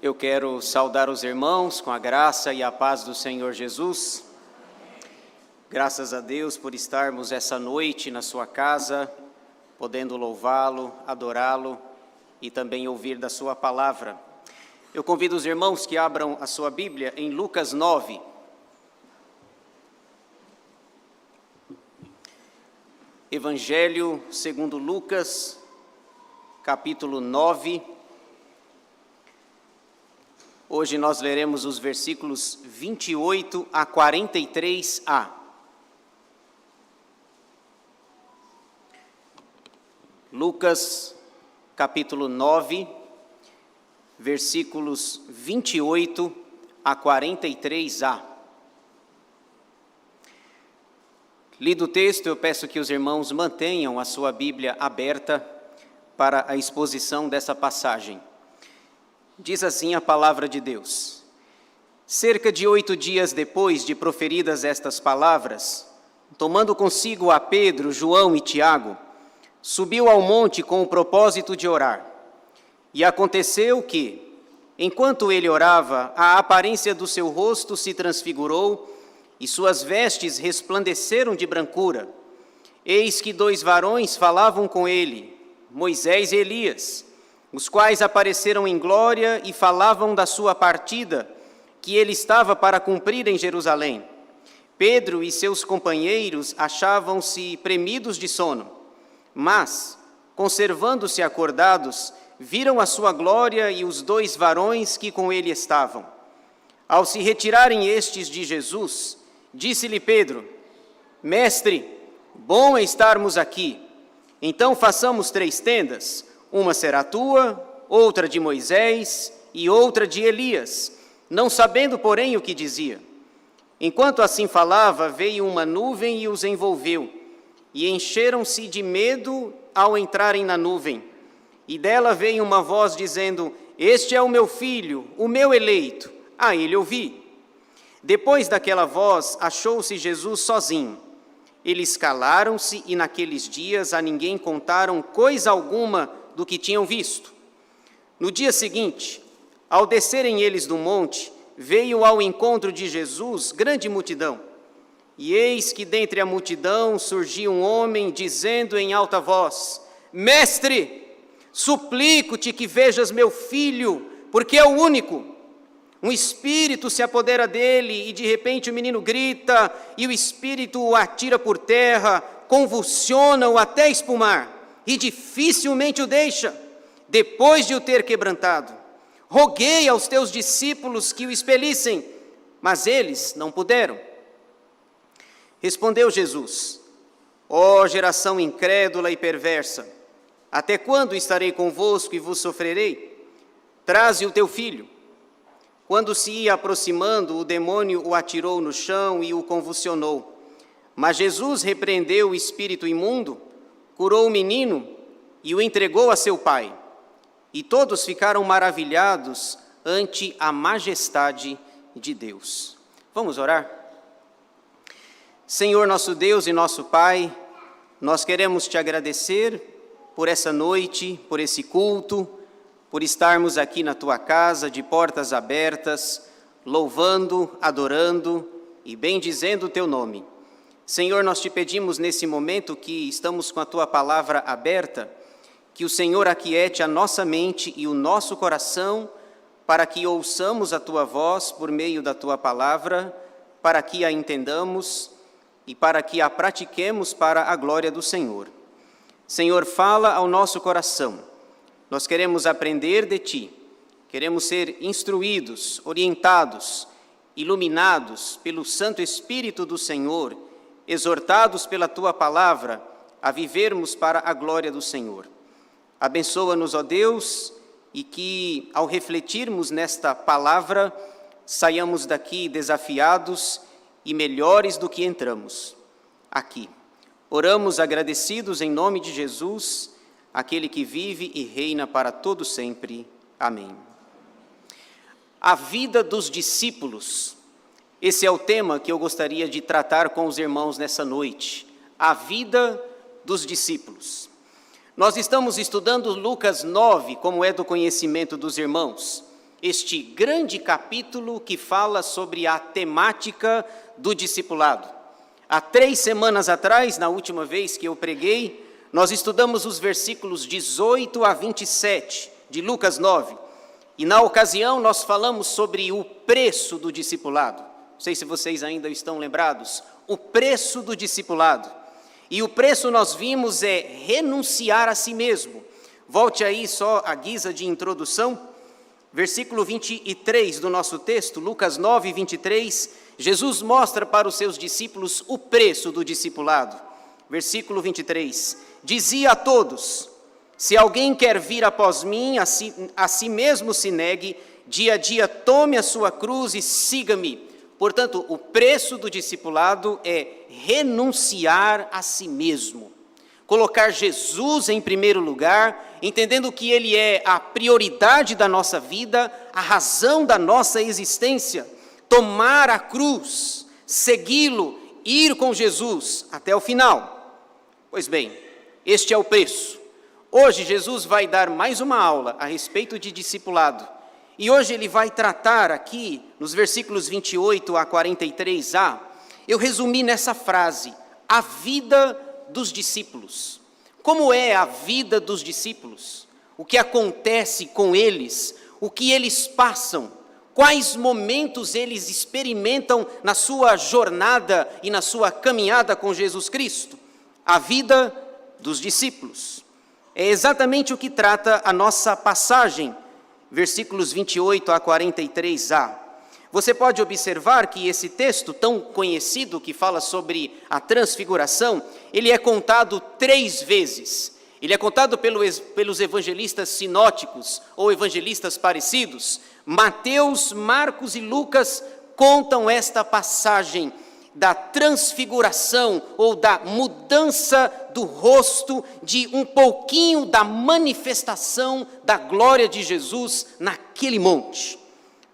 Eu quero saudar os irmãos com a graça e a paz do Senhor Jesus. Graças a Deus por estarmos essa noite na sua casa, podendo louvá-lo, adorá-lo e também ouvir da sua palavra. Eu convido os irmãos que abram a sua Bíblia em Lucas 9. Evangelho segundo Lucas, capítulo 9. Hoje nós leremos os versículos 28 a 43a. Lucas, capítulo 9, versículos 28 a 43a. Lido o texto, eu peço que os irmãos mantenham a sua Bíblia aberta para a exposição dessa passagem. Diz assim a palavra de Deus: Cerca de 8 dias depois de proferidas estas palavras, tomando consigo a Pedro, João e Tiago, subiu ao monte com o propósito de orar. E aconteceu que, enquanto ele orava, a aparência do seu rosto se transfigurou e suas vestes resplandeceram de brancura. Eis que 2 varões falavam com ele, Moisés e Elias, os quais apareceram em glória e falavam da sua partida, que ele estava para cumprir em Jerusalém. Pedro e seus companheiros achavam-se premidos de sono, mas, conservando-se acordados, viram a sua glória e os 2 varões que com ele estavam. Ao se retirarem estes de Jesus, disse-lhe Pedro: Mestre, bom é estarmos aqui. Então façamos 3 tendas, uma será tua, outra de Moisés e outra de Elias, não sabendo, porém, o que dizia. Enquanto assim falava, veio uma nuvem e os envolveu, e encheram-se de medo ao entrarem na nuvem. E dela veio uma voz dizendo: Este é o meu filho, o meu eleito, a ele ouvi. Depois daquela voz, achou-se Jesus sozinho. Eles calaram-se e naqueles dias a ninguém contaram coisa alguma do que tinham visto. No dia seguinte, ao descerem eles do monte, veio ao encontro de Jesus grande multidão. E eis que dentre a multidão surgiu um homem, dizendo em alta voz: Mestre, suplico-te que vejas meu filho, porque é o único. Um espírito se apodera dele, e de repente o menino grita, e o espírito o atira por terra, convulsiona-o até espumar, e dificilmente o deixa, depois de o ter quebrantado. Roguei aos teus discípulos que o expelissem, mas eles não puderam. Respondeu Jesus: Ó geração incrédula e perversa, até quando estarei convosco e vos sofrerei? Traze o teu filho. Quando se ia aproximando, o demônio o atirou no chão e o convulsionou. Mas Jesus repreendeu o espírito imundo, curou o menino e o entregou a seu pai. E todos ficaram maravilhados ante a majestade de Deus. Vamos orar? Senhor nosso Deus e nosso Pai, nós queremos te agradecer por essa noite, por esse culto, por estarmos aqui na tua casa de portas abertas, louvando, adorando e bendizendo o teu nome. Senhor, nós te pedimos nesse momento que estamos com a tua palavra aberta, que o Senhor aquiete a nossa mente e o nosso coração, para que ouçamos a tua voz por meio da tua palavra, para que a entendamos e para que a pratiquemos para a glória do Senhor. Senhor, fala ao nosso coração. Nós queremos aprender de ti, queremos ser instruídos, orientados, iluminados pelo Santo Espírito do Senhor, exortados pela tua palavra a vivermos para a glória do Senhor. Abençoa-nos, ó Deus, e que ao refletirmos nesta palavra, saiamos daqui desafiados e melhores do que entramos aqui. Oramos agradecidos em nome de Jesus, aquele que vive e reina para todo sempre. Amém. A vida dos discípulos. Esse é o tema que eu gostaria de tratar com os irmãos nessa noite. A vida dos discípulos. Nós estamos estudando Lucas 9, como é do conhecimento dos irmãos. este grande capítulo que fala sobre a temática do discipulado. Há 3 semanas atrás, na última vez que eu preguei, nós estudamos os versículos 18 a 27 de Lucas 9. E na ocasião nós falamos sobre o preço do discipulado. Não sei se vocês ainda estão lembrados. O preço do discipulado. E o preço nós vimos é renunciar a si mesmo. Volte aí só a guisa de introdução. Versículo 23 do nosso texto, Lucas 9, 23, Jesus mostra para os seus discípulos o preço do discipulado. Versículo 23, dizia a todos: se alguém quer vir após mim, a si mesmo se negue, dia a dia tome a sua cruz e siga-me. Portanto, o preço do discipulado é renunciar a si mesmo. Colocar Jesus em primeiro lugar, entendendo que Ele é a prioridade da nossa vida, a razão da nossa existência. Tomar a cruz, segui-lo, ir com Jesus até o final. Pois bem, este é o preço. Hoje Jesus vai dar mais uma aula a respeito de discipulado. E hoje ele vai tratar aqui, nos versículos 28 a 43a, eu resumi nessa frase, a vida dos discípulos. Como é a vida dos discípulos? O que acontece com eles? O que eles passam? Quais momentos eles experimentam na sua jornada e na sua caminhada com Jesus Cristo? A vida dos discípulos. É exatamente o que trata a nossa passagem, versículos 28 a 43a. Você pode observar que esse texto tão conhecido que fala sobre a transfiguração, ele é contado 3 vezes. Ele é contado pelos evangelistas sinóticos ou evangelistas parecidos. Mateus, Marcos e Lucas contam esta passagem da transfiguração ou da mudança do rosto, de um pouquinho da manifestação da glória de Jesus naquele monte.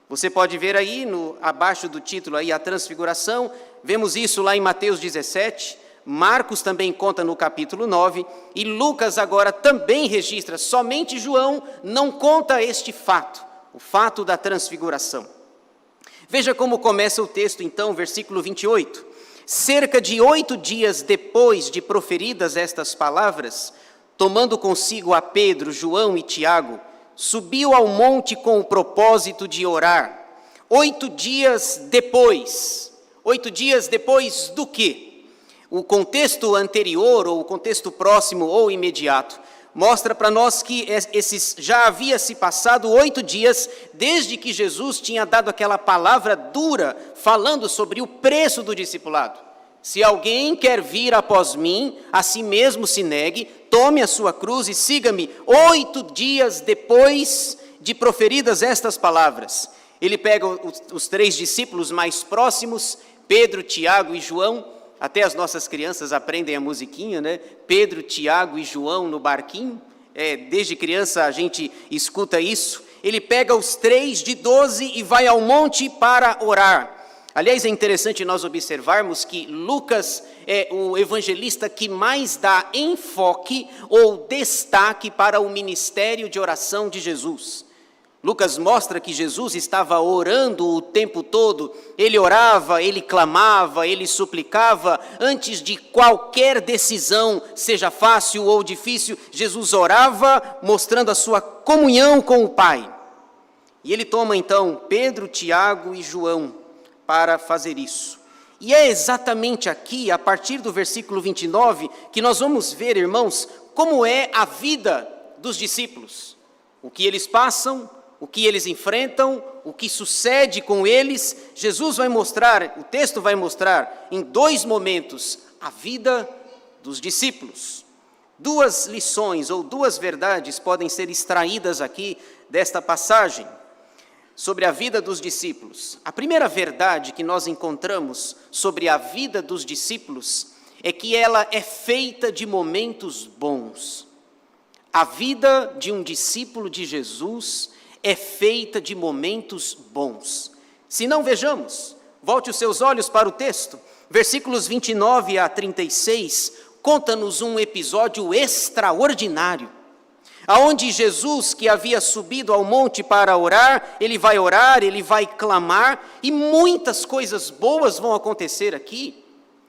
Você pode ver aí, abaixo do título, aí, a transfiguração, vemos isso lá em Mateus 17, Marcos também conta no capítulo 9, e Lucas agora também registra, somente João não conta este fato, o fato da transfiguração. Veja como começa o texto então, versículo 28. Cerca de 8 dias depois de proferidas estas palavras, tomando consigo a Pedro, João e Tiago, subiu ao monte com o propósito de orar. 8 dias depois. 8 dias depois do quê? O contexto anterior, ou o contexto próximo ou imediato, mostra para nós que já havia se passado 8 dias desde que Jesus tinha dado aquela palavra dura, falando sobre o preço do discipulado. Se alguém quer vir após mim, a si mesmo se negue, tome a sua cruz e siga-me. 8 dias depois de proferidas estas palavras, ele pega os 3 discípulos mais próximos, Pedro, Tiago e João. Até as nossas crianças aprendem a musiquinha, né? Pedro, Tiago e João no barquinho. Desde criança a gente escuta isso. Ele pega os 3 de 12 e vai ao monte para orar. Aliás, é interessante nós observarmos que Lucas é o evangelista que mais dá enfoque ou destaque para o ministério de oração de Jesus. Lucas mostra que Jesus estava orando o tempo todo, ele orava, ele clamava, ele suplicava, antes de qualquer decisão, seja fácil ou difícil, Jesus orava, mostrando a sua comunhão com o Pai. E ele toma então Pedro, Tiago e João para fazer isso. E é exatamente aqui, a partir do versículo 29, que nós vamos ver, irmãos, como é a vida dos discípulos. O que eles passam, o que eles enfrentam, o que sucede com eles. Jesus vai mostrar, o texto vai mostrar, em 2 momentos, a vida dos discípulos. 2 lições ou 2 verdades podem ser extraídas aqui desta passagem sobre a vida dos discípulos. A primeira verdade que nós encontramos sobre a vida dos discípulos é que ela é feita de momentos bons. A vida de um discípulo de Jesus é feita de momentos bons. Se não, vejamos, volte os seus olhos para o texto, versículos 29 a 36, conta-nos um episódio extraordinário. aonde Jesus, que havia subido ao monte para orar, ele vai clamar, e muitas coisas boas vão acontecer aqui.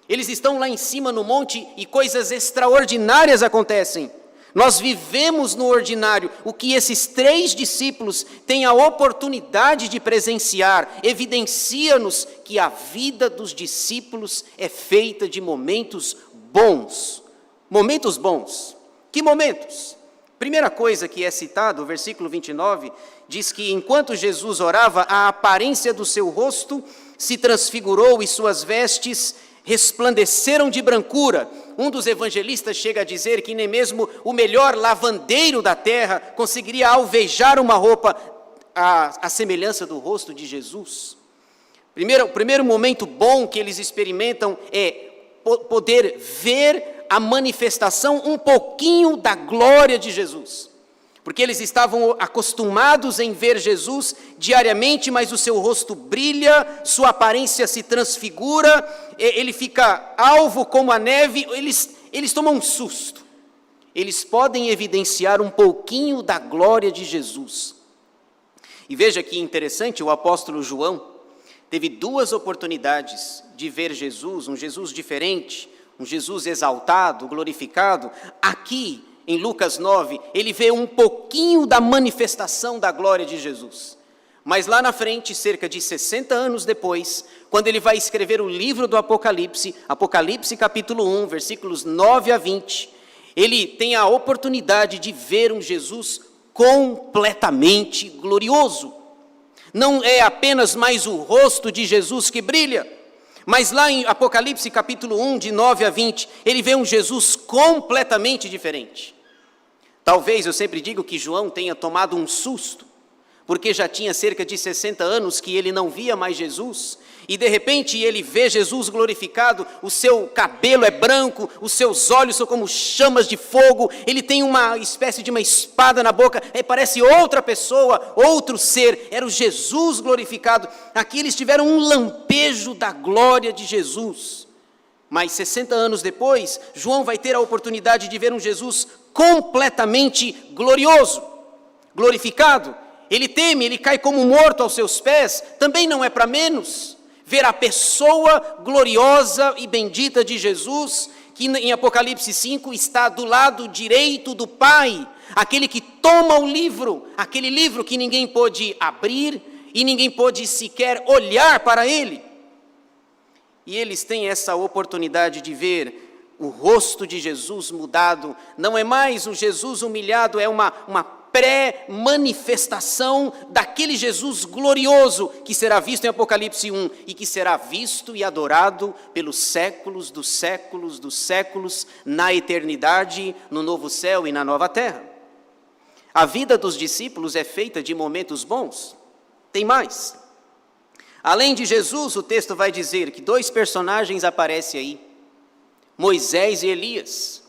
Eles estão lá em cima no monte e coisas extraordinárias acontecem. Nós vivemos no ordinário o que esses 3 discípulos têm a oportunidade de presenciar, evidencia-nos que a vida dos discípulos é feita de momentos bons. Momentos bons. Que momentos? Primeira coisa que é citado, o versículo 29, diz que enquanto Jesus orava, a aparência do seu rosto se transfigurou e suas vestes resplandeceram de brancura. Um dos evangelistas chega a dizer que nem mesmo o melhor lavandeiro da terra conseguiria alvejar uma roupa à semelhança do rosto de Jesus. O primeiro momento bom que eles experimentam é poder ver a manifestação um pouquinho da glória de Jesus. Porque eles estavam acostumados em ver Jesus diariamente, mas o seu rosto brilha, sua aparência se transfigura, ele fica alvo como a neve, eles tomam um susto. Eles podem evidenciar um pouquinho da glória de Jesus. E veja que interessante, o apóstolo João teve 2 oportunidades de ver Jesus, um Jesus diferente, um Jesus exaltado, glorificado. Aqui, em Lucas 9, ele vê um pouquinho da manifestação da glória de Jesus. Mas lá na frente, cerca de 60 anos depois, quando ele vai escrever o livro do Apocalipse, Apocalipse capítulo 1, versículos 9 a 20, ele tem a oportunidade de ver um Jesus completamente glorioso. Não é apenas mais o rosto de Jesus que brilha, mas lá em Apocalipse capítulo 1, de 9 a 20, ele vê um Jesus completamente diferente. Talvez, eu sempre digo que João tenha tomado um susto, porque já tinha cerca de 60 anos que ele não via mais Jesus, e de repente ele vê Jesus glorificado, o seu cabelo é branco, os seus olhos são como chamas de fogo, ele tem uma espécie de uma espada na boca, parece outra pessoa, outro ser, era o Jesus glorificado. Aqui eles tiveram um lampejo da glória de Jesus. Mas 60 anos depois, João vai ter a oportunidade de ver um Jesus completamente glorioso, glorificado. Ele teme, ele cai como morto aos seus pés, também não é para menos. Ver a pessoa gloriosa e bendita de Jesus, que em Apocalipse 5 está do lado direito do Pai, aquele que toma o livro, aquele livro que ninguém pôde abrir e ninguém pôde sequer olhar para ele. E eles têm essa oportunidade de ver o rosto de Jesus mudado. Não é mais um Jesus humilhado, é uma pré-manifestação daquele Jesus glorioso que será visto em Apocalipse 1 e que será visto e adorado pelos séculos dos séculos dos séculos, na eternidade, no novo céu e na nova terra. A vida dos discípulos é feita de momentos bons. Tem mais. Além de Jesus, o texto vai dizer que 2 personagens aparecem aí, Moisés e Elias.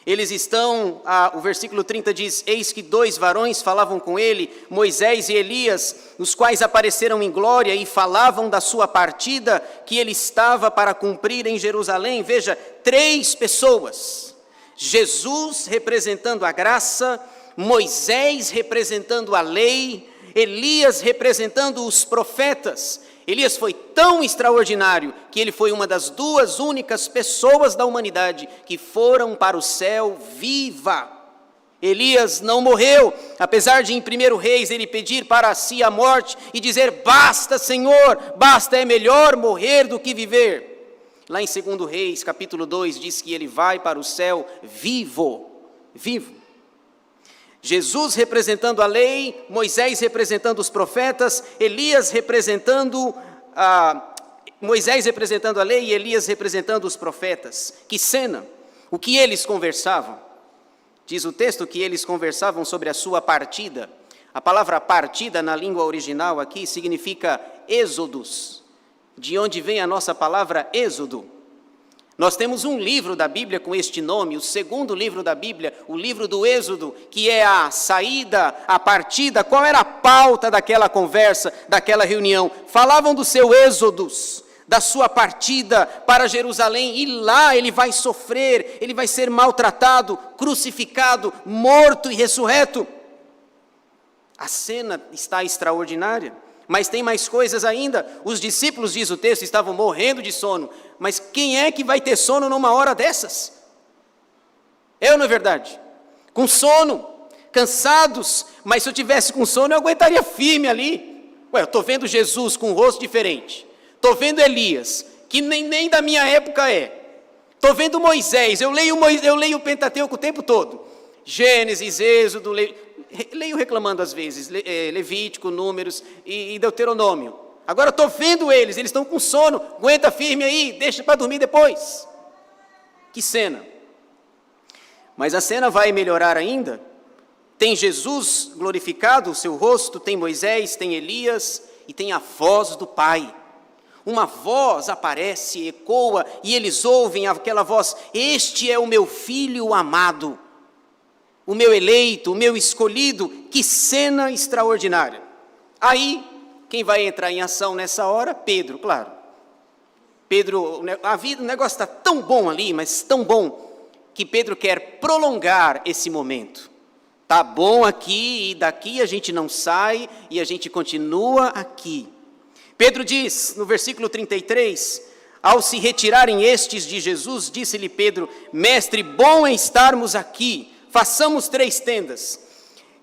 Eles estão, o versículo 30 diz, eis que 2 varões falavam com ele, Moisés e Elias, os quais apareceram em glória e falavam da sua partida que ele estava para cumprir em Jerusalém. Veja, 3 pessoas, Jesus representando a graça, Moisés representando a lei, Elias representando os profetas. Elias foi tão extraordinário que ele foi uma das 2 únicas pessoas da humanidade que foram para o céu viva. Elias não morreu, apesar de em 1 Reis ele pedir para si a morte e dizer, basta Senhor, basta, é melhor morrer do que viver. Lá em 2 Reis, capítulo 2, diz que ele vai para o céu vivo. Jesus representando a lei, Moisés representando os profetas, Elias representando Moisés representando a lei e Elias representando os profetas. Que cena! O que eles conversavam? Diz o texto que eles conversavam sobre a sua partida. A palavra partida na língua original aqui significa êxodos, de onde vem a nossa palavra êxodo. Nós temos um livro da Bíblia com este nome, o 2º livro da Bíblia, o livro do Êxodo, que é a saída, a partida. Qual era a pauta daquela conversa, daquela reunião? Falavam do seu êxodos, da sua partida para Jerusalém, e lá ele vai sofrer, ele vai ser maltratado, crucificado, morto e ressurreto. A cena está extraordinária, mas tem mais coisas ainda. Os discípulos, diz o texto, estavam morrendo de sono, mas quem é que vai ter sono numa hora dessas? Não é verdade? Com sono, cansados, mas se eu tivesse com sono eu aguentaria firme ali. Eu estou vendo Jesus com um rosto diferente, estou vendo Elias, que nem da minha época é, estou vendo Moisés, eu leio o Pentateuco o tempo todo, Gênesis, Êxodo, leio reclamando às vezes, Levítico, Números e Deuteronômio. Agora estou vendo eles estão com sono, aguenta firme aí, deixa para dormir depois. Que cena! Mas a cena vai melhorar ainda. Tem Jesus glorificado, o seu rosto, tem Moisés, tem Elias e tem a voz do Pai. Uma voz aparece, ecoa, e eles ouvem aquela voz: este é o meu filho amado, o meu eleito, o meu escolhido. Que cena extraordinária! Aí, quem vai entrar em ação nessa hora? Pedro, claro. Pedro, o negócio está tão bom ali, mas tão bom, que Pedro quer prolongar esse momento. Tá bom aqui, e daqui a gente não sai, e a gente continua aqui. Pedro diz, no versículo 33, ao se retirarem estes de Jesus, disse-lhe Pedro: mestre, bom é estarmos aqui, façamos 3 tendas.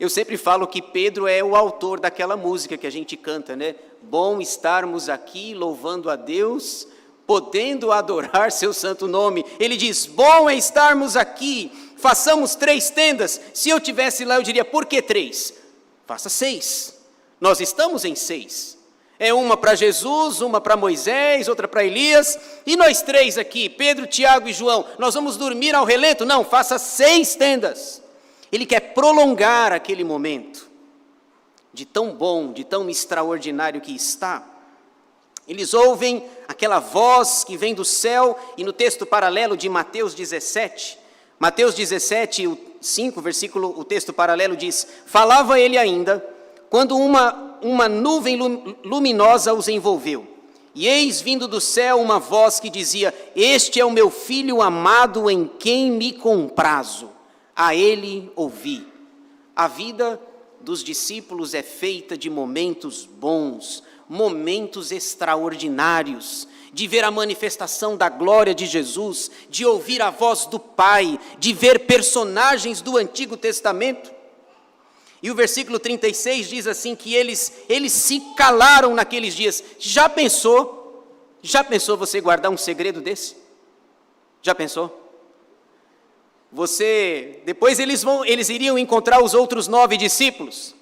Eu sempre falo que Pedro é o autor daquela música que a gente canta, né? Bom estarmos aqui, louvando a Deus, podendo adorar seu santo nome. Ele diz: bom é estarmos aqui, façamos 3 tendas. Se eu tivesse lá, eu diria: por que 3? Faça 6. Nós estamos em 6. É uma para Jesus, uma para Moisés, outra para Elias, e nós 3 aqui, Pedro, Tiago e João, nós vamos dormir ao relento? Não, faça 6 tendas. Ele quer prolongar aquele momento, de tão bom, de tão extraordinário que está. Eles ouvem aquela voz que vem do céu, e no texto paralelo de Mateus 17, 5, o texto paralelo diz: falava ele ainda, quando uma nuvem luminosa os envolveu. E eis vindo do céu uma voz que dizia: este é o meu filho amado, em quem me comprazo, a ele ouvi. A vida dos discípulos é feita de momentos bons, momentos extraordinários, de ver a manifestação da glória de Jesus, de ouvir a voz do Pai, de ver personagens do Antigo Testamento. E o versículo 36 diz assim, que eles se calaram naqueles dias. Já pensou você guardar um segredo desse? Já pensou? Depois eles iriam encontrar os outros 9 discípulos.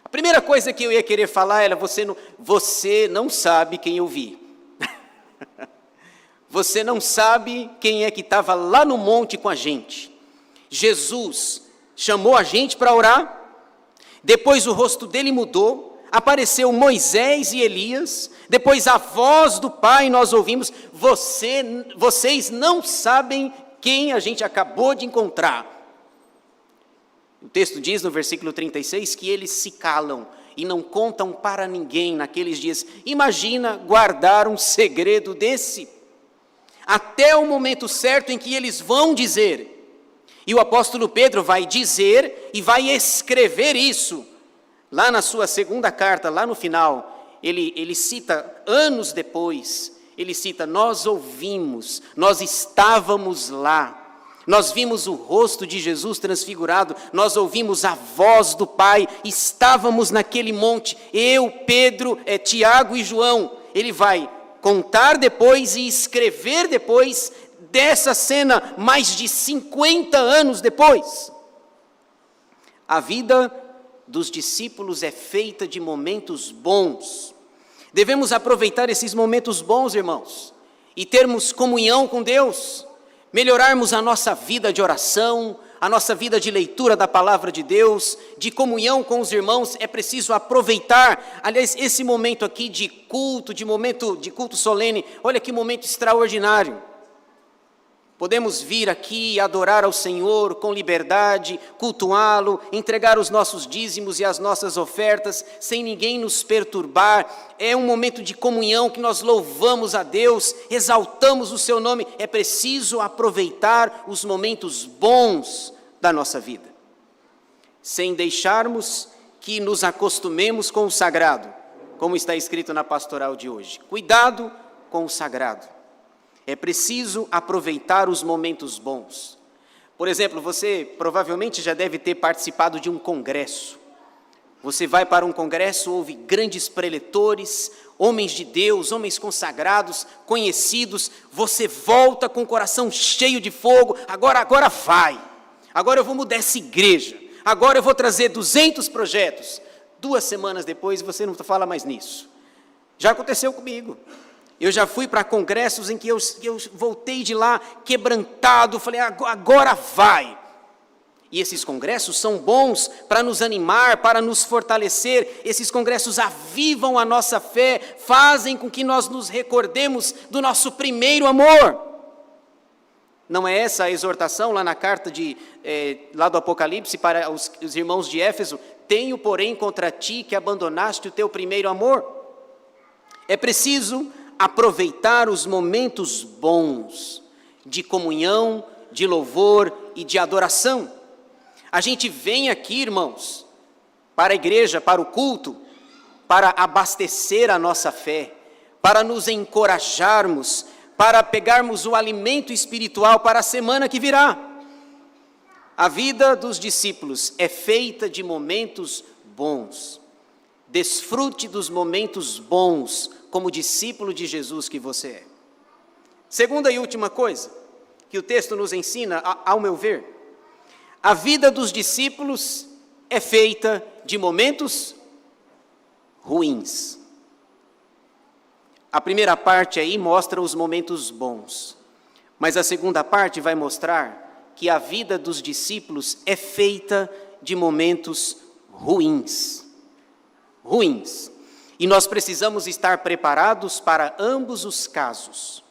A primeira coisa que eu ia querer falar era: você não sabe quem eu vi. Você não sabe quem é que estava lá no monte com a gente. Jesus chamou a gente para orar, depois o rosto dele mudou, apareceu Moisés e Elias, depois a voz do Pai nós ouvimos. Vocês não sabem quem a gente acabou de encontrar. O texto diz no versículo 36 que eles se calam e não contam para ninguém naqueles dias. Imagina guardar um segredo desse, até o momento certo em que eles vão dizer. E o apóstolo Pedro vai dizer e vai escrever isso. Lá na sua segunda carta, lá no final, ele cita anos depois, ele cita: nós ouvimos, nós estávamos lá. Nós vimos o rosto de Jesus transfigurado, nós ouvimos a voz do Pai, estávamos naquele monte, eu, Pedro, Tiago e João. Ele vai contar depois e escrever depois dessa cena, mais de 50 anos depois. A vida dos discípulos é feita de momentos bons. Devemos aproveitar esses momentos bons, irmãos, e termos comunhão com Deus, melhorarmos a nossa vida de oração, a nossa vida de leitura da palavra de Deus, de comunhão com os irmãos. É preciso aproveitar, aliás, esse momento aqui de culto solene. Olha que momento extraordinário. Podemos vir aqui adorar ao Senhor com liberdade, cultuá-lo, entregar os nossos dízimos e as nossas ofertas, sem ninguém nos perturbar. É um momento de comunhão que nós louvamos a Deus, exaltamos o seu nome. É preciso aproveitar os momentos bons da nossa vida, sem deixarmos que nos acostumemos com o sagrado, como está escrito na pastoral de hoje. Cuidado com o sagrado. É preciso aproveitar os momentos bons. Por exemplo, você provavelmente já deve ter participado de um congresso. Você vai para um congresso, ouve grandes preletores, homens de Deus, homens consagrados, conhecidos. Você volta com o coração cheio de fogo. Agora vai. Agora eu vou mudar essa igreja. Agora eu vou trazer 200 projetos. 2 semanas depois você não fala mais nisso. Já aconteceu comigo. Eu já fui para congressos em que eu voltei de lá quebrantado, falei, agora vai. E esses congressos são bons para nos animar, para nos fortalecer. Esses congressos avivam a nossa fé, fazem com que nós nos recordemos do nosso primeiro amor. Não é essa a exortação lá na carta lá do Apocalipse para os irmãos de Éfeso? Tenho, porém, contra ti que abandonaste o teu primeiro amor. É preciso aproveitar os momentos bons de comunhão, de louvor e de adoração. A gente vem aqui, irmãos, para a igreja, para o culto, para abastecer a nossa fé, para nos encorajarmos, para pegarmos o alimento espiritual para a semana que virá. A vida dos discípulos é feita de momentos bons. Desfrute dos momentos bons, como discípulo de Jesus que você é. Segunda e última coisa que o texto nos ensina, ao meu ver, a vida dos discípulos é feita de momentos ruins. A primeira parte aí mostra os momentos bons, mas a segunda parte vai mostrar que a vida dos discípulos é feita de momentos ruins. Ruins. E nós precisamos estar preparados para ambos os casos,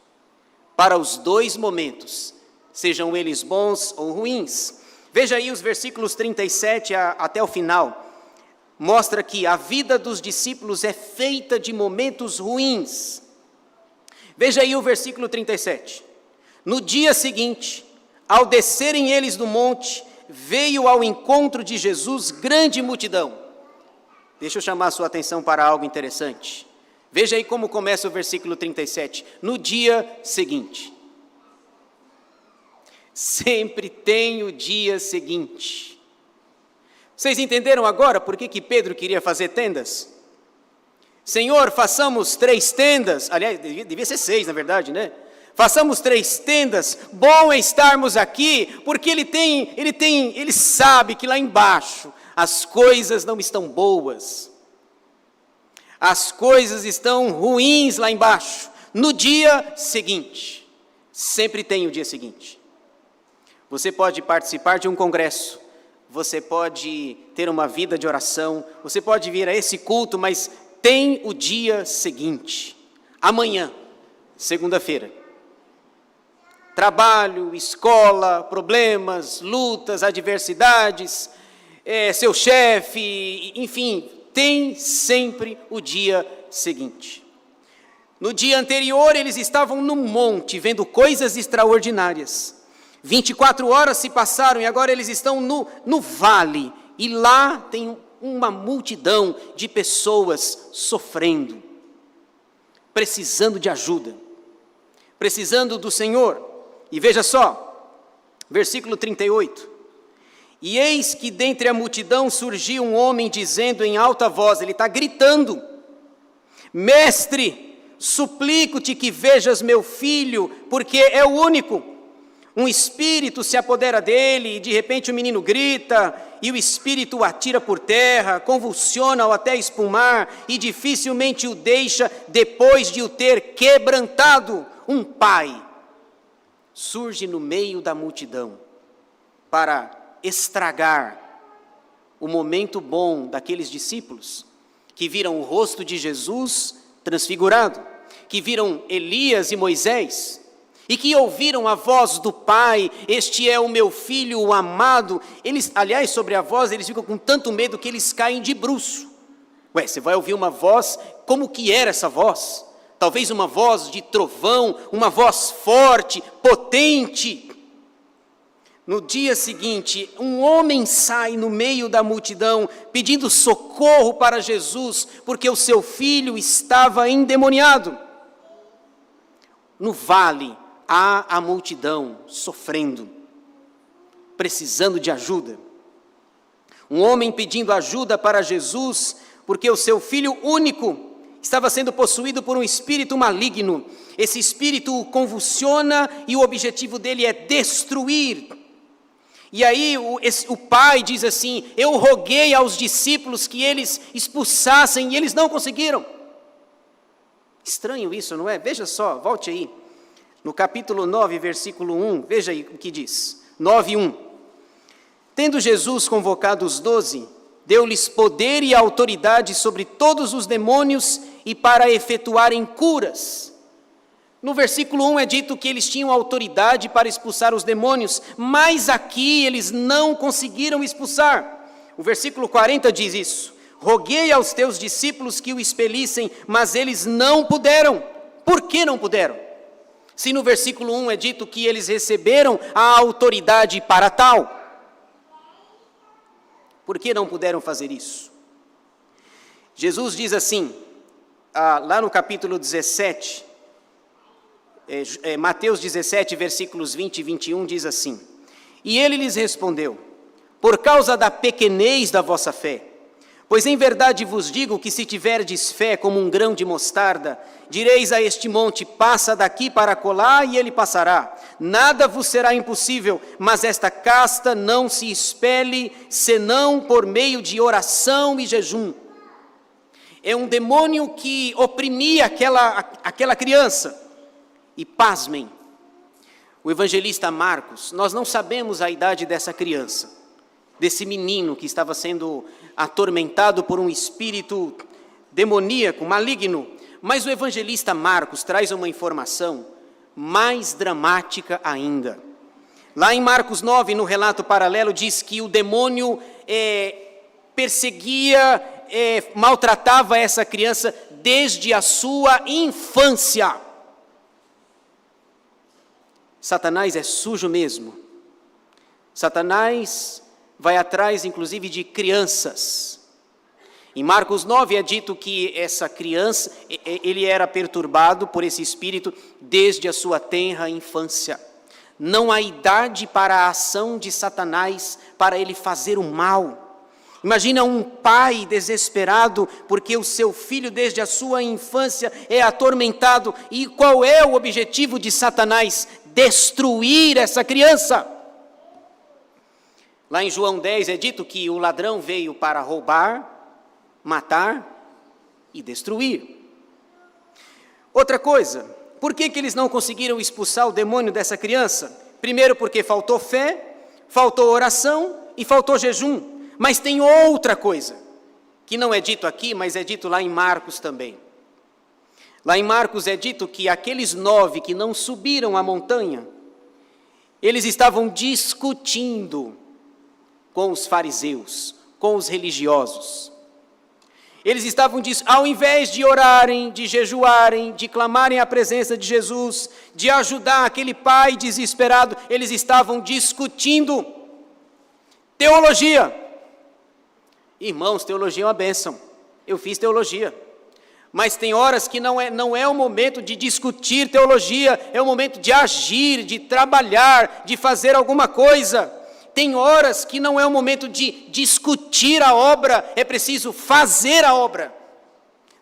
para os 2 momentos, sejam eles bons ou ruins. Veja aí os versículos 37 até o final. Mostra que a vida dos discípulos é feita de momentos ruins. Veja aí o versículo 37. No dia seguinte, ao descerem eles do monte, veio ao encontro de Jesus grande multidão. Deixa eu chamar a sua atenção para algo interessante. Veja aí como começa o versículo 37. No dia seguinte. Sempre tem o dia seguinte. Vocês entenderam agora por que Pedro queria fazer tendas? Senhor, façamos 3 tendas. Aliás, devia ser 6, na verdade, né? Façamos 3 tendas. Bom é estarmos aqui, porque ele sabe que lá embaixo as coisas não estão boas. As coisas estão ruins lá embaixo. No dia seguinte. Sempre tem o dia seguinte. Você pode participar de um congresso. Você pode ter uma vida de oração. Você pode vir a esse culto, mas tem o dia seguinte. Amanhã, segunda-feira. Trabalho, escola, problemas, lutas, adversidades, seu chefe, enfim, tem sempre o dia seguinte. No dia anterior, eles estavam no monte, vendo coisas extraordinárias. 24 horas se passaram e agora eles estão no vale. E lá tem uma multidão de pessoas sofrendo, precisando de ajuda, precisando do Senhor. E veja só, versículo 38. E eis que dentre a multidão surgiu um homem dizendo em alta voz, ele está gritando: Mestre, suplico-te que vejas meu filho, porque é o único. Um espírito se apodera dele, e de repente o menino grita, e o espírito o atira por terra, convulsiona-o até espumar, e dificilmente o deixa depois de o ter quebrantado. Um pai surge no meio da multidão para estragar o momento bom daqueles discípulos que viram o rosto de Jesus transfigurado, que viram Elias e Moisés, e que ouviram a voz do Pai, este é o meu filho, o amado. Eles, aliás, sobre a voz, eles ficam com tanto medo que eles caem de bruço. Ué, você vai ouvir uma voz, como que era essa voz? Talvez uma voz de trovão, uma voz forte, potente. No dia seguinte, um homem sai no meio da multidão, pedindo socorro para Jesus, porque o seu filho estava endemoniado. No vale, há a multidão sofrendo, precisando de ajuda. Um homem pedindo ajuda para Jesus, porque o seu filho único estava sendo possuído por um espírito maligno. Esse espírito o convulsiona e o objetivo dele é destruir. E aí o pai diz assim: eu roguei aos discípulos que eles expulsassem e eles não conseguiram. Estranho isso, não é? Veja só, volte aí. No capítulo 9, versículo 1, veja aí o que diz. 9:1. Tendo Jesus convocado os 12, deu-lhes poder e autoridade sobre todos os demônios e para efetuarem curas. No versículo 1 é dito que eles tinham autoridade para expulsar os demônios, mas aqui eles não conseguiram expulsar. O versículo 40 diz isso: roguei aos teus discípulos que o expelissem, mas eles não puderam. Por que não puderam? Se no versículo 1 é dito que eles receberam a autoridade para tal. Por que não puderam fazer isso? Jesus diz assim, lá no capítulo 17, Mateus 17, versículos 20 e 21, diz assim: e ele lhes respondeu: por causa da pequenez da vossa fé, pois em verdade vos digo que se tiverdes fé como um grão de mostarda, direis a este monte: passa daqui para acolá, e ele passará. Nada vos será impossível, mas esta casta não se expele, senão por meio de oração e jejum. É um demônio que oprimia aquela criança. E pasmem, o evangelista Marcos, nós não sabemos a idade dessa criança, desse menino que estava sendo atormentado por um espírito demoníaco, maligno, mas o evangelista Marcos traz uma informação mais dramática ainda. Lá em Marcos 9, no relato paralelo, diz que o demônio perseguia, maltratava essa criança desde a sua infância. Satanás é sujo mesmo. Satanás vai atrás, inclusive, de crianças. Em Marcos 9 é dito que essa criança, ele era perturbado por esse espírito desde a sua tenra infância. Não há idade para a ação de Satanás, para ele fazer o mal. Imagina um pai desesperado porque o seu filho desde a sua infância é atormentado. E qual é o objetivo de Satanás? Destruir essa criança. Lá em João 10 é dito que o ladrão veio para roubar, matar e destruir. Outra coisa, por que eles não conseguiram expulsar o demônio dessa criança? Primeiro porque faltou fé, faltou oração e faltou jejum. Mas tem outra coisa, que não é dito aqui, mas é dito lá em Marcos também. Lá em Marcos é dito que aqueles 9 que não subiram a montanha, eles estavam discutindo com os fariseus, com os religiosos. Eles estavam, ao invés de orarem, de jejuarem, de clamarem a presença de Jesus, de ajudar aquele pai desesperado, eles estavam discutindo teologia. Irmãos, teologia é uma bênção. Eu fiz teologia. Mas tem horas que não é o momento de discutir teologia, é o momento de agir, de trabalhar, de fazer alguma coisa. Tem horas que não é o momento de discutir a obra, é preciso fazer a obra.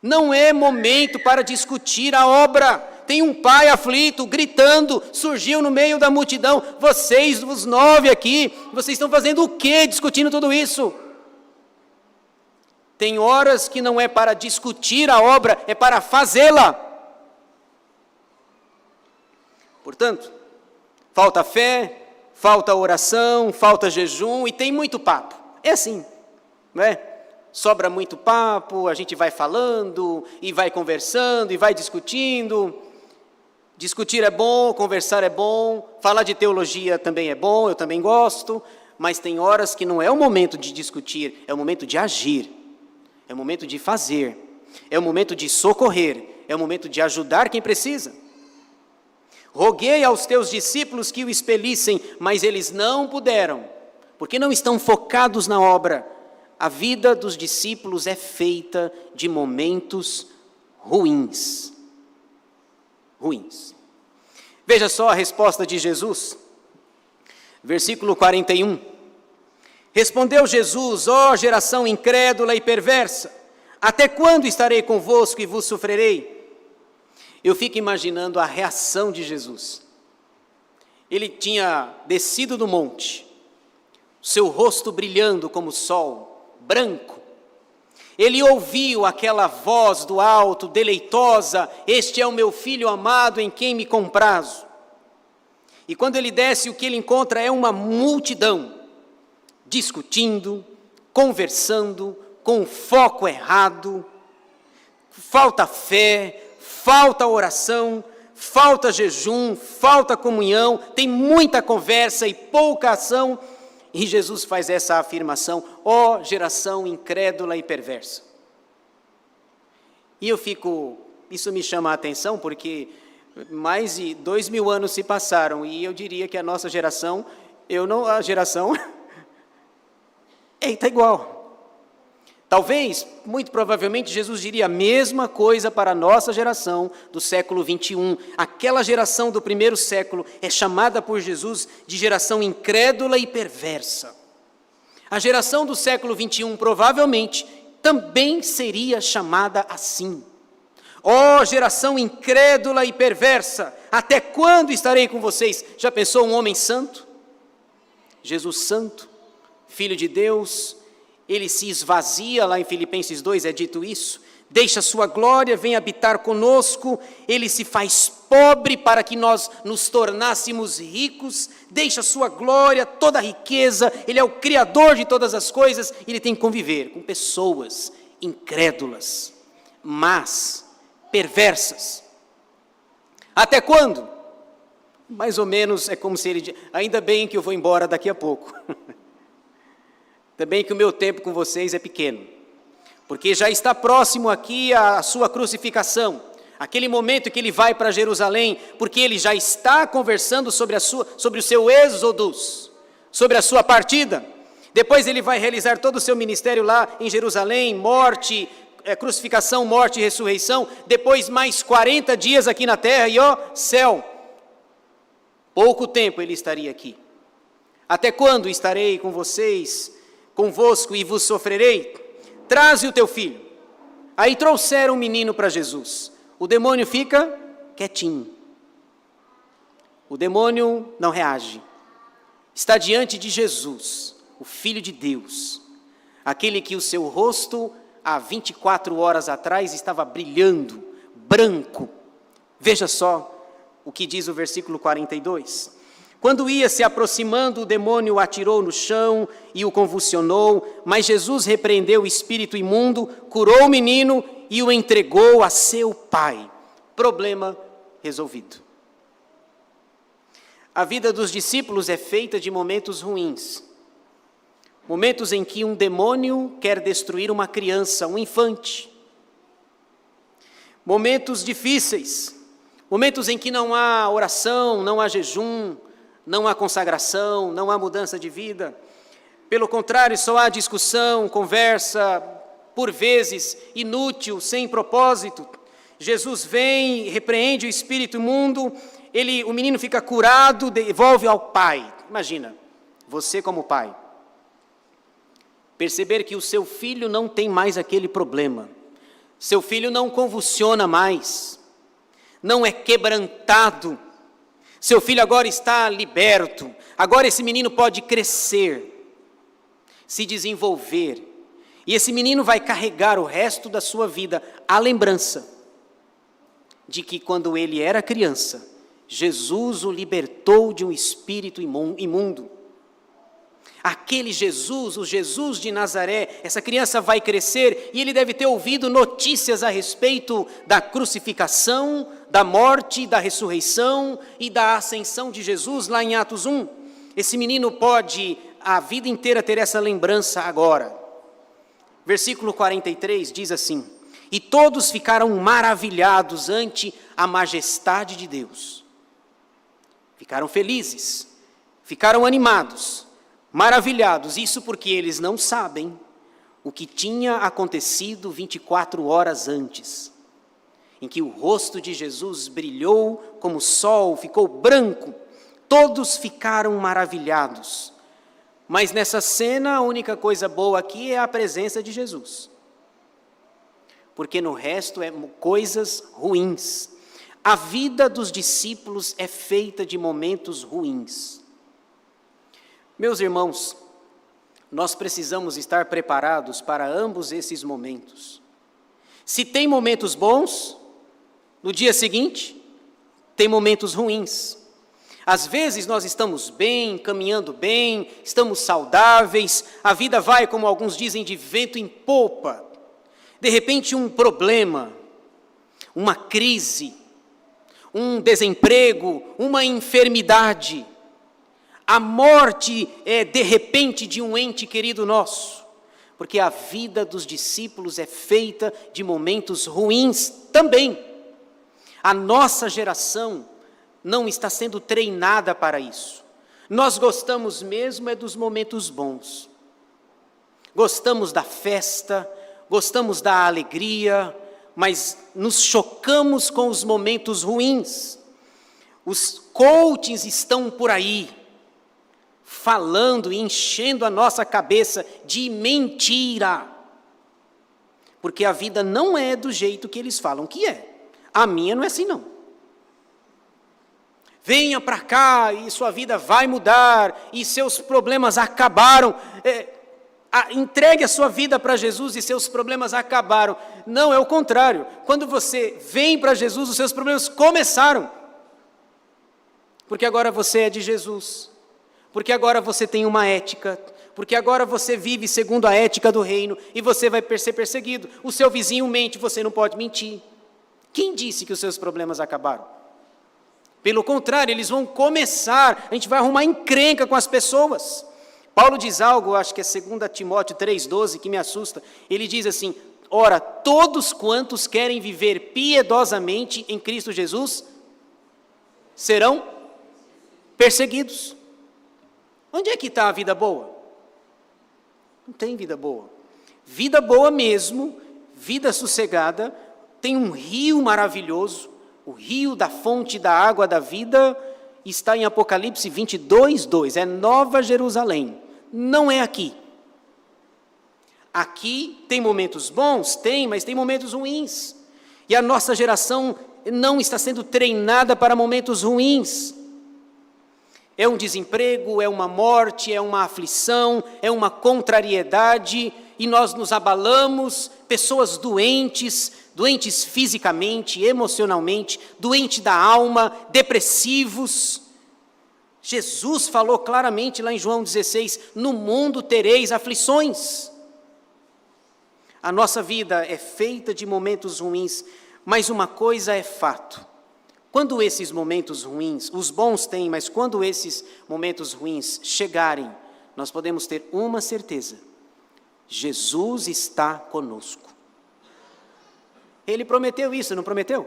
Não é momento para discutir a obra. Tem um pai aflito, gritando, surgiu no meio da multidão. Vocês, os 9 aqui, vocês estão fazendo o quê discutindo tudo isso? Tem horas que não é para discutir a obra, é para fazê-la. Portanto, falta fé, falta oração, falta jejum e tem muito papo. É assim, não é? Sobra muito papo, a gente vai falando e vai conversando e vai discutindo. Discutir é bom, conversar é bom, falar de teologia também é bom, eu também gosto, mas tem horas que não é o momento de discutir, é o momento de agir, é o momento de fazer, é o momento de socorrer, é o momento de ajudar quem precisa. Roguei aos teus discípulos que o expelissem, mas eles não puderam, porque não estão focados na obra. A vida dos discípulos é feita de momentos ruins. Veja só a resposta de Jesus, versículo 41. Respondeu Jesus: ó geração incrédula e perversa, até quando estarei convosco e vos sofrerei? Eu fico imaginando a reação de Jesus. Ele tinha descido do monte, seu rosto brilhando como o sol, branco. Ele ouviu aquela voz do alto, deleitosa: este é o meu filho amado em quem me comprazo. E quando ele desce, o que ele encontra é uma multidão, discutindo, conversando, com foco errado. Falta fé, falta oração, falta jejum, falta comunhão, tem muita conversa e pouca ação. E Jesus faz essa afirmação: ó geração incrédula e perversa. E isso me chama a atenção porque mais de 2000 anos se passaram e eu diria que a nossa geração, está igual. Talvez, muito provavelmente, Jesus diria a mesma coisa para a nossa geração do século 21. Aquela geração do primeiro século é chamada por Jesus de geração incrédula e perversa. A geração do século 21 provavelmente também seria chamada assim. Ó geração incrédula e perversa, até quando estarei com vocês? Já pensou um homem santo? Jesus santo, Filho de Deus, ele se esvazia, lá em Filipenses 2 é dito isso, deixa sua glória, vem habitar conosco, ele se faz pobre para que nós nos tornássemos ricos, deixa sua glória, toda a riqueza, ele é o Criador de todas as coisas, ele tem que conviver com pessoas incrédulas, mas perversas. Até quando? Mais ou menos é como se ele... Ainda bem que eu vou embora daqui a pouco. Ainda bem que o meu tempo com vocês é pequeno, porque já está próximo aqui a sua crucificação, aquele momento que ele vai para Jerusalém, porque ele já está conversando sobre o seu êxodos, sobre a sua partida. Depois ele vai realizar todo o seu ministério lá em Jerusalém, crucificação, morte e ressurreição, depois mais 40 dias aqui na terra e céu. Pouco tempo ele estaria aqui. Até quando estarei convosco e vos sofrerei? Traze o teu filho. Aí trouxeram o menino para Jesus. O demônio fica quietinho. O demônio não reage. Está diante de Jesus, o Filho de Deus, aquele que o seu rosto há 24 horas atrás estava brilhando, branco. Veja só o que diz o versículo 42. Quando ia se aproximando, o demônio o atirou no chão e o convulsionou, mas Jesus repreendeu o espírito imundo, curou o menino e o entregou a seu pai. Problema resolvido. A vida dos discípulos é feita de momentos ruins. Momentos em que um demônio quer destruir uma criança, um infante. Momentos difíceis. Momentos em que não há oração, não há jejum, não há consagração, não há mudança de vida. Pelo contrário, só há discussão, conversa, por vezes inútil, sem propósito. Jesus vem, repreende o espírito imundo, o menino fica curado, devolve ao pai. Imagina, você como pai, perceber que o seu filho não tem mais aquele problema. Seu filho não convulsiona mais, não é quebrantado. Seu filho agora está liberto, agora esse menino pode crescer, se desenvolver, e esse menino vai carregar o resto da sua vida a lembrança de que quando ele era criança, Jesus o libertou de um espírito imundo. Aquele Jesus, o Jesus de Nazaré, essa criança vai crescer e ele deve ter ouvido notícias a respeito da crucificação, da morte, da ressurreição e da ascensão de Jesus lá em Atos 1. Esse menino pode a vida inteira ter essa lembrança agora. Versículo 43 diz assim: e todos ficaram maravilhados ante a majestade de Deus. Ficaram felizes, ficaram animados, maravilhados, isso porque eles não sabem o que tinha acontecido 24 horas antes, em que o rosto de Jesus brilhou como o sol, ficou branco, todos ficaram maravilhados. Mas nessa cena, a única coisa boa aqui é a presença de Jesus, porque no resto é coisas ruins. A vida dos discípulos é feita de momentos ruins. Meus irmãos, nós precisamos estar preparados para ambos esses momentos. Se tem momentos bons, no dia seguinte, tem momentos ruins. Às vezes nós estamos bem, caminhando bem, estamos saudáveis, a vida vai, como alguns dizem, de vento em popa. De repente um problema, uma crise, um desemprego, uma enfermidade, a morte de repente de um ente querido nosso, porque a vida dos discípulos é feita de momentos ruins também. A nossa geração não está sendo treinada para isso. Nós gostamos mesmo dos momentos bons. Gostamos da festa, gostamos da alegria, mas nos chocamos com os momentos ruins. Os coachings estão por aí, falando e enchendo a nossa cabeça de mentira, porque a vida não é do jeito que eles falam que é. A minha não é assim não. Venha para cá e sua vida vai mudar e seus problemas acabaram. Entregue a sua vida para Jesus e seus problemas acabaram. Não, é o contrário. Quando você vem para Jesus, os seus problemas começaram. Porque agora você é de Jesus. Porque agora você tem uma ética. Porque agora você vive segundo a ética do reino e você vai ser perseguido. O seu vizinho mente, você não pode mentir. Quem disse que os seus problemas acabaram? Pelo contrário, eles vão começar. A gente vai arrumar encrenca com as pessoas. Paulo diz algo, acho que é 2 Timóteo 3,12, que me assusta. Ele diz assim: ora, todos quantos querem viver piedosamente em Cristo Jesus serão perseguidos. Onde é que está a vida boa? Não tem vida boa. Vida boa mesmo, vida sossegada, tem um rio maravilhoso, o rio da fonte da água da vida, está em Apocalipse 22:2, é Nova Jerusalém, não é aqui. Aqui tem momentos bons? Tem, mas tem momentos ruins. E a nossa geração não está sendo treinada para momentos ruins. É um desemprego, é uma morte, é uma aflição, é uma contrariedade, e nós nos abalamos, pessoas doentes fisicamente, emocionalmente, doentes da alma, depressivos. Jesus falou claramente lá em João 16, no mundo tereis aflições. A nossa vida é feita de momentos ruins, mas uma coisa é fato. Quando esses momentos ruins, os bons têm, mas quando esses momentos ruins chegarem, nós podemos ter uma certeza: Jesus está conosco. Ele prometeu isso, não prometeu?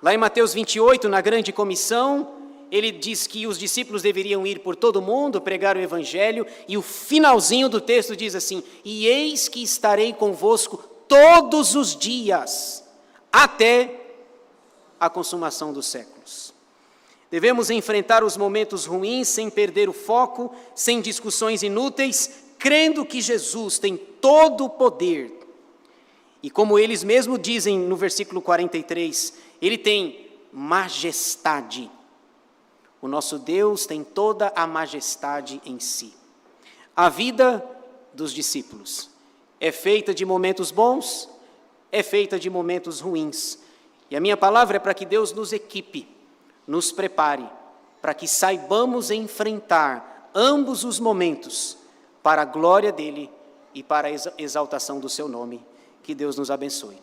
Lá em Mateus 28, na grande comissão, ele diz que os discípulos deveriam ir por todo o mundo, pregar o evangelho, e o finalzinho do texto diz assim: e eis que estarei convosco todos os dias, até a consumação dos séculos. Devemos enfrentar os momentos ruins sem perder o foco, sem discussões inúteis, crendo que Jesus tem todo o poder. E como eles mesmos dizem no versículo 43, ele tem majestade. O nosso Deus tem toda a majestade em si. A vida dos discípulos é feita de momentos bons, é feita de momentos ruins. E a minha palavra é para que Deus nos equipe, nos prepare, para que saibamos enfrentar ambos os momentos, para a glória dele e para a exaltação do seu nome. Que Deus nos abençoe.